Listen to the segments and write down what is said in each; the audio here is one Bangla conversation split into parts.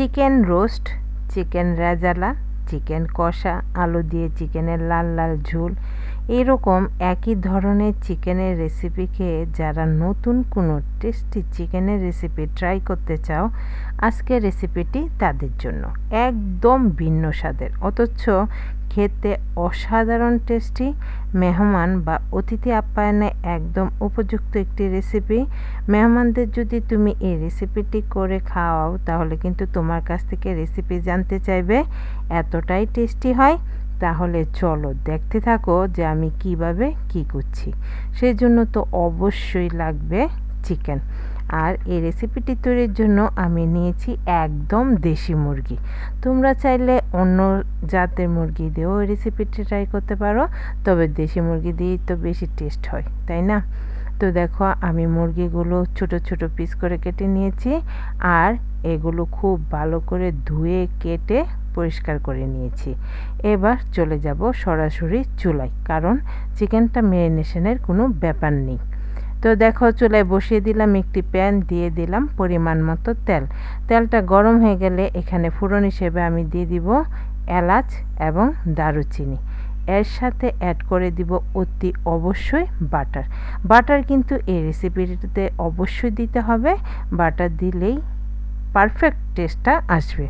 Chicken roast, chicken rezala, chicken কষা, আলু দিয়ে চিকেনের লাল লাল ঝোল, এরকম একই ধরনের চিকেনের রেসিপি খেয়ে যারা নতুন কোনো টেস্টি চিকেনের রেসিপি ট্রাই করতে চাও, আজকের রেসিপিটি তাদের জন্য। একদম ভিন্ন স্বাদের অথচ খেতে অসাধারণ টেস্টি, মেহমান বা অতিথি আপ্যায়নে একদম উপযুক্ত একটি রেসিপি। মেহমানদের যদি তুমি এই রেসিপিটি করে খাওয়াও তাহলে কিন্তু তোমার কাছ থেকে রেসিপি জানতে চাইবে, এতটাই টেস্টি হয়। তাহলে চলো দেখতে থাকো যে আমি কিভাবে কি করছি। সেই জন্য তো অবশ্যই লাগবে চিকেন। আর এই রেসিপিটি তৈরির জন্য আমি নিয়েছি একদম দেশি মুরগি। তোমরা চাইলে অন্য জাতের মুরগি দিয়েও এই রেসিপিটি ট্রাই করতে পারো, তবে দেশি মুরগি দিয়েই তো বেশি টেস্ট হয়, তাই না? তো দেখো আমি মুরগিগুলো ছোট ছোট পিস করে কেটে নিয়েছি, আর এগুলো খুব ভালো করে ধুয়ে কেটে পরিষ্কার করে নিয়েছি। এবার চলে যাব সরাসরি চুলায়, কারণ চিকেনটা ম্যারিনেশনের কোনো ব্যাপার নেই। তো দেখো চুলায় বসিয়ে দিলাম একটি প্যান, দিয়ে দিলাম পরিমাণ মতো তেল। তেলটা গরম হয়ে গেলে এখানে ফোড়ন হিসেবে আমি দিয়ে দিব এলাচ এবং দারুচিনি। এর সাথে অ্যাড করে দিব অতি অবশ্যই বাটার। বাটার কিন্তু এই রেসিপিটিতে অবশ্যই দিতে হবে, বাটার দিলেই পারফেক্ট টেস্টটা আসবে।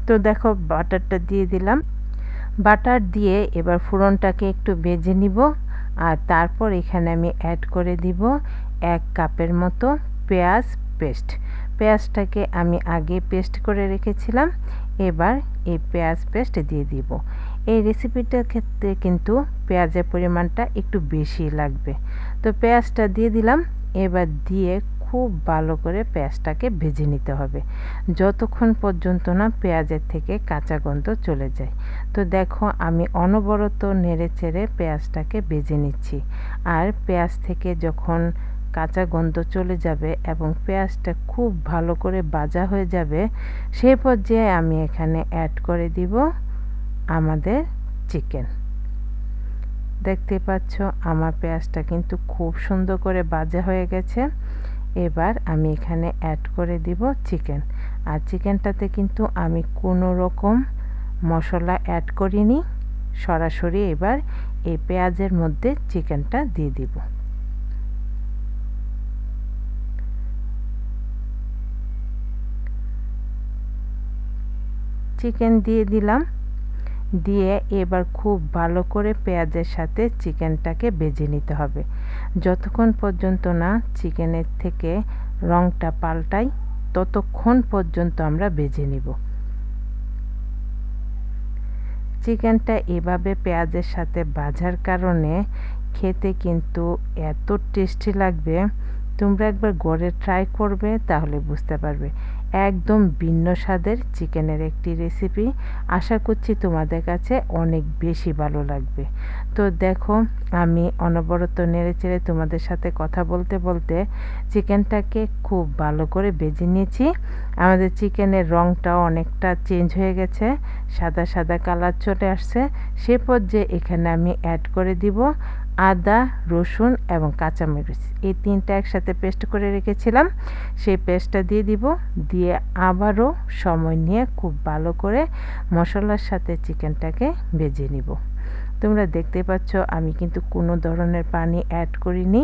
তো দেখো বাটারটা দিয়ে দিলাম। বাটার দিয়ে এবার ফোড়নটাকে একটু ভেজে নিব, আর তারপর এখানে আমি অ্যাড করে দিব 1 কাপের মতো পেঁয়াজ পেস্ট। পেঁয়াজটাকে আমি আগে পেস্ট করে রেখেছিলাম, এবার এই পেঁয়াজ পেস্ট দিয়ে দিব। এই রেসিপিটার ক্ষেত্রে কিন্তু পেঁয়াজের পরিমাণটা একটু বেশি লাগবে। তো পেঁয়াজটা দিয়ে দিলাম, এবার দিয়ে খুব ভালো করে পেঁয়াজটাকে ভেজে নিতে হবে যতক্ষণ পর্যন্ত না পেঁয়াজের থেকে কাঁচা গন্ধ চলে যায়। তো দেখো আমি অনবরত নেড়ে চেড়ে পেঁয়াজটাকে ভেজে নিচ্ছি, আর পেঁয়াজ থেকে যখন কাঁচা গন্ধ চলে যাবে এবং পেঁয়াজটা খুব ভালো করে ভাজা হয়ে যাবে, সেই পর্যায়ে আমি এখানে অ্যাড করে দিব আমাদের চিকেন। দেখতে পাচ্ছ আমার পেঁয়াজটা কিন্তু খুব সুন্দর করে ভাজা হয়ে গেছে। এবার আমি এখানে অ্যাড করে দিব চিকেন, আর চিকেনটাতে কিন্তু আমি কোনো রকম মশলা অ্যাড করিনি, সরাসরি এবার এই পেঁয়াজের মধ্যে চিকেনটা দিয়ে দিব। চিকেন দিয়ে দিলাম, দিয়ে এবার খুব ভালো করে পেঁয়াজের সাথে চিকেনটাকে ভেজে নিতে হবে যতক্ষণ পর্যন্ত না চিকেনের থেকে রঙটা পাল্টায়, ততক্ষণ পর্যন্ত আমরা ভেজে নিব। চিকেনটা এভাবে পেঁয়াজের সাথে ভাজার কারণে খেতে কিন্তু এত টেস্টি লাগবে, তোমরা একবার ঘরে ট্রাই করবে তাহলে বুঝতে পারবে। একদম ভিন্ন স্বাদের চিকেনের একটি রেসিপি, আশা করছি তোমাদের কাছে অনেক বেশি ভালো লাগবে। তো দেখো আমি অনবরত নেড়েচেড়ে তোমাদের সাথে কথা বলতে বলতে চিকেনটাকে খুব ভালো করে ভেজে নিয়েছি। আমাদের চিকেনের রঙটাও অনেকটা চেঞ্জ হয়ে গেছে, সাদা সাদা কালার চলে আসছে। সে পর্যায়ে এখানে আমি অ্যাড করে দিব আদা, রসুন এবং কাঁচামরিচ, এই তিনটা একসাথে পেস্ট করে রেখেছিলাম, সেই পেস্টটা দিয়ে দিব। দিয়ে আবারও সময় নিয়ে খুব ভালো করে মশলার সাথে চিকেনটাকে ভেজে নিব। তোমরা দেখতে পাচ্ছ আমি কিন্তু কোনো ধরনের পানি অ্যাড করিনি,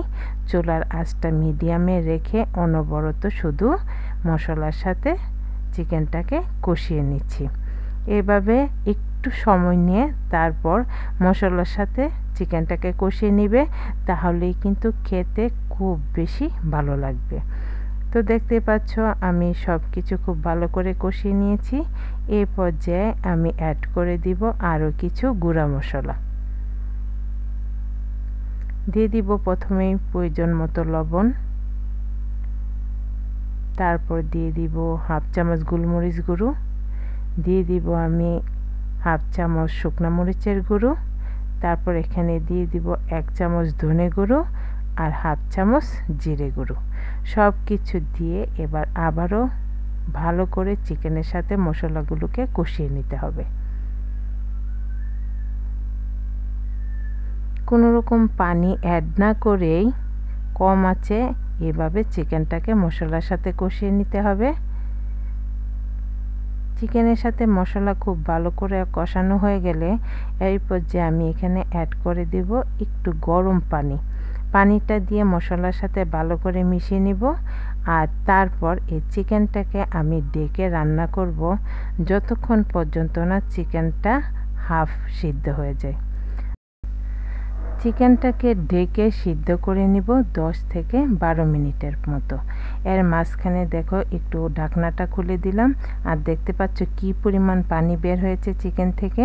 চুলার আঁচটা মিডিয়ামে রেখে অনবরত শুধু মশলার সাথে চিকেনটাকে কষিয়ে নিচ্ছি। এভাবে একটু সময় নিয়ে তারপর মশলার সাথে চিকেনটাকে কষিয়ে নিবে, তাহলেই কিন্তু খেতে খুব বেশি ভালো লাগবে। তো দেখতে পাচ্ছ আমি সব কিছু খুব ভালো করে কষিয়ে নিয়েছি। এই পর্যায়ে আমি অ্যাড করে দিব আরও কিছু গুঁড়া মশলা। দিয়ে দিব প্রথমেই প্রয়োজন মতো লবণ, তারপর দিয়ে দিব হাফ চামচ গোলমরিচ গুঁড়ো, দিয়ে দিব আমি হাফ চামচ শুকনো মরিচের গুঁড়ো, তারপর এখানে দিয়ে দিব 1 চামচ ধনে গুঁড়ো আর হাফ চামচ জিরে গুঁড়ো। সব কিছু দিয়ে এবার আবারও ভালো করে চিকেনের সাথে মশলাগুলোকে কষিয়ে নিতে হবে। কোনো রকম পানি অ্যাড না করেই কম আঁচে এভাবে চিকেনটাকে মশলার সাথে কষিয়ে নিতে হবে। চিকেনের সাথে মশলা খুব ভালো করে কষানো হয়ে গেলে এই পর্যায়ে আমি এখানে অ্যাড করে দেব একটু গরম পানি। পানিটা দিয়ে মশলার সাথে ভালো করে মিশিয়ে নিব আর তারপর এই চিকেনটাকে আমি ঢেকে রান্না করব যতক্ষণ পর্যন্ত না চিকেনটা হাফ সিদ্ধ হয়ে যায়। চিকেনটাকে ঢেকে সিদ্ধ করে নিব 10 থেকে 12 মিনিটের মতো। এর মাঝখানে দেখো একটু ঢাকনাটা খুলে দিলাম আর দেখতে পাচ্ছ কি পরিমাণ পানি বের হয়েছে চিকেন থেকে।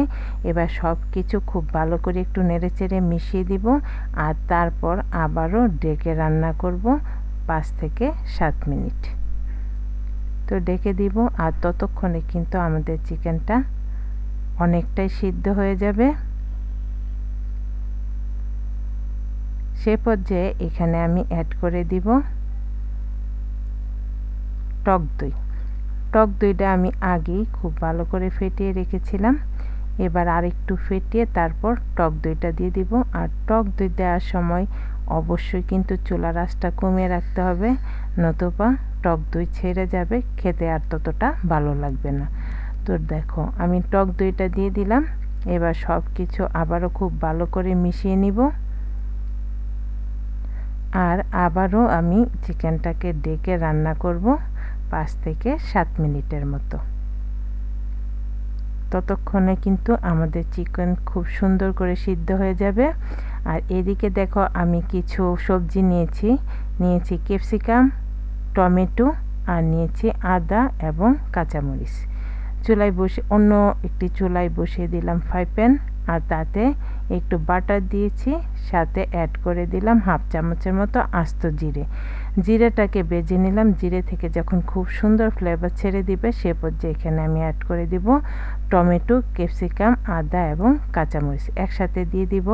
এবার সব কিছু খুব ভালো করে একটু নেড়েচেড়ে মিশিয়ে দিব আর তারপর আবারও ঢেকে রান্না করব 5 থেকে 7 মিনিট। তো ঢেকে দিব আর ততক্ষণে কিন্তু আমাদের চিকেনটা অনেকটাই সিদ্ধ হয়ে যাবে। সে পর্যায়ে এখানে আমি অ্যাড করে দিব টক দই। টক দইটা আমি আগেই খুব ভালো করে ফেটিয়ে রেখেছিলাম। এবার আরেকটু ফেটিয়ে তারপর টক দইটা দিয়ে দিব। আর টক দই দেওয়ার সময় অবশ্যই কিন্তু চুলার আঁচটা কমিয়ে রাখতে হবে, নতুবা টক দই ছেড়ে যাবে, খেতে আর ততটা ভালো লাগবে না। তো দেখো আমি টক দইটা দিয়ে দিলাম। এবার সব কিছু আবারও খুব ভালো করে মিশিয়ে নিব আর আবারও আমি চিকেনটাকে ঢেকে রান্না করব 5 থেকে 7 মিনিটের মতো। ততক্ষণে কিন্তু আমাদের চিকেন খুব সুন্দর করে সিদ্ধ হয়ে যাবে। আর এদিকে দেখো আমি কিছু সবজি নিয়েছি ক্যাপসিকাম, টমেটো আর নিয়েছি আদা এবং কাঁচামরিচ। অন্য একটি চুলায় বসিয়ে দিলাম ফ্রাই প্যান আর তাতে একটু বাটার দিয়েছি, সাথে অ্যাড করে দিলাম হাফ চামচের মতো আস্ত জিরেটাকে ভেজে নিলাম। জিরে থেকে যখন খুব সুন্দর ফ্লেভার ছেড়ে দিবে সে পর্যায়ে এখানে আমি অ্যাড করে দিব টমেটো, ক্যাপসিকাম, আদা এবং কাঁচামরিচ একসাথে দিয়ে দিব।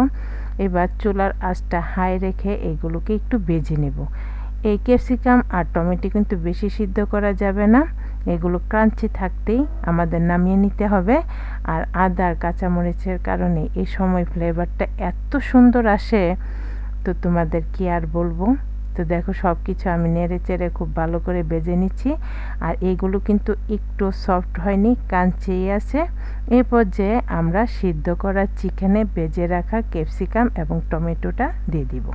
এবার চুলার আঁচটা হাই রেখে এগুলোকে একটু ভেজে নেব। এই ক্যাপসিকাম আর টমেটো কিন্তু বেশি সিদ্ধ করা যাবে না, এগুলো ক্রাঞ্চি থাকতেই আমাদের নামিয়ে নিতে হবে। আর আদা আর কাঁচামরিচের কারণে এই সময় ফ্লেভারটা এত সুন্দর আসে, তো তোমাদের কি আর বলবো। তো দেখো সব কিছু আমি নেড়ে চেড়ে খুব ভালো করে ভেজে নিচ্ছি আর এগুলো কিন্তু একটু সফট হয়নি, কাঁচিই আছে। এই পর্যায়ে আমরা সিদ্ধ করা চিকেনে ভেজে রাখা ক্যাপসিকাম এবং টমেটোটা দিয়ে দিব।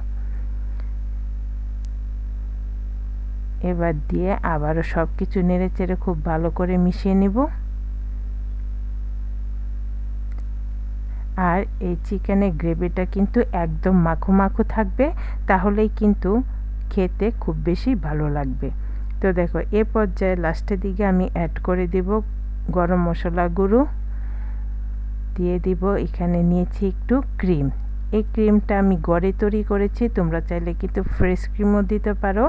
এবার দিয়ে আবারও সব কিছু নেড়ে চেড়ে খুব ভালো করে মিশিয়ে নিব। আর এই চিকেনের গ্রেভিটা কিন্তু একদম মাখো মাখো থাকবে, তাহলেই কিন্তু খেতে খুব বেশি ভালো লাগবে। তো দেখো এ পর্যায়ে লাস্টের দিকে আমি অ্যাড করে দিব গরম মশলা গুঁড়ো, দিয়ে দিব এখানে নিয়েছি একটু ক্রিম। এই ক্রিমটা আমি ঘরে তৈরি করেছি, তোমরা চাইলে কিন্তু ফ্রেশ ক্রিমও দিতে পারো।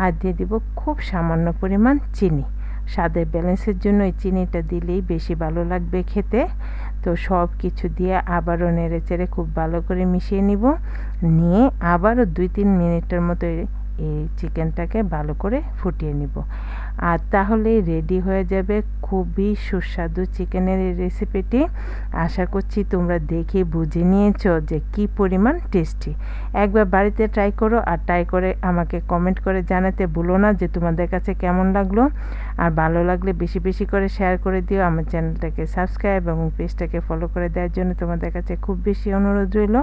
আর দিয়ে দিব খুব সামান্য পরিমাণ চিনি। স্বাদের ব্যালেন্সের জন্য এই চিনিটা দিলেই বেশি ভালো লাগবে খেতে। তো সব কিছু দিয়ে আবারও নেড়ে চেড়ে খুব ভালো করে মিশিয়ে নিয়ে আবারও 2-3 মিনিটের মতো এই চিকেনটাকে ভালো করে ফুটিয়ে নিব। আর তাহলেই রেডি হয়ে যাবে খুবই সুস্বাদু চিকেনের এই রেসিপিটি। আশা করছি তোমরা দেখে বুঝে নিয়েছো যে কি পরিমাণ টেস্টি। একবার বাড়িতে ট্রাই করো আর ট্রাই করে আমাকে কমেন্ট করে জানাতে ভুলো না যে তোমাদের কাছে কেমন লাগলো। আর ভালো লাগলে বেশি বেশি করে শেয়ার করে দিও। আমার চ্যানেলটাকে সাবস্ক্রাইব এবং পেজটাকে ফলো করে দেওয়ার জন্য তোমাদের কাছে খুব বেশি অনুরোধ রইল।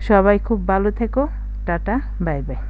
সবাই খুব ভালো থেকো। Tata, bye bye.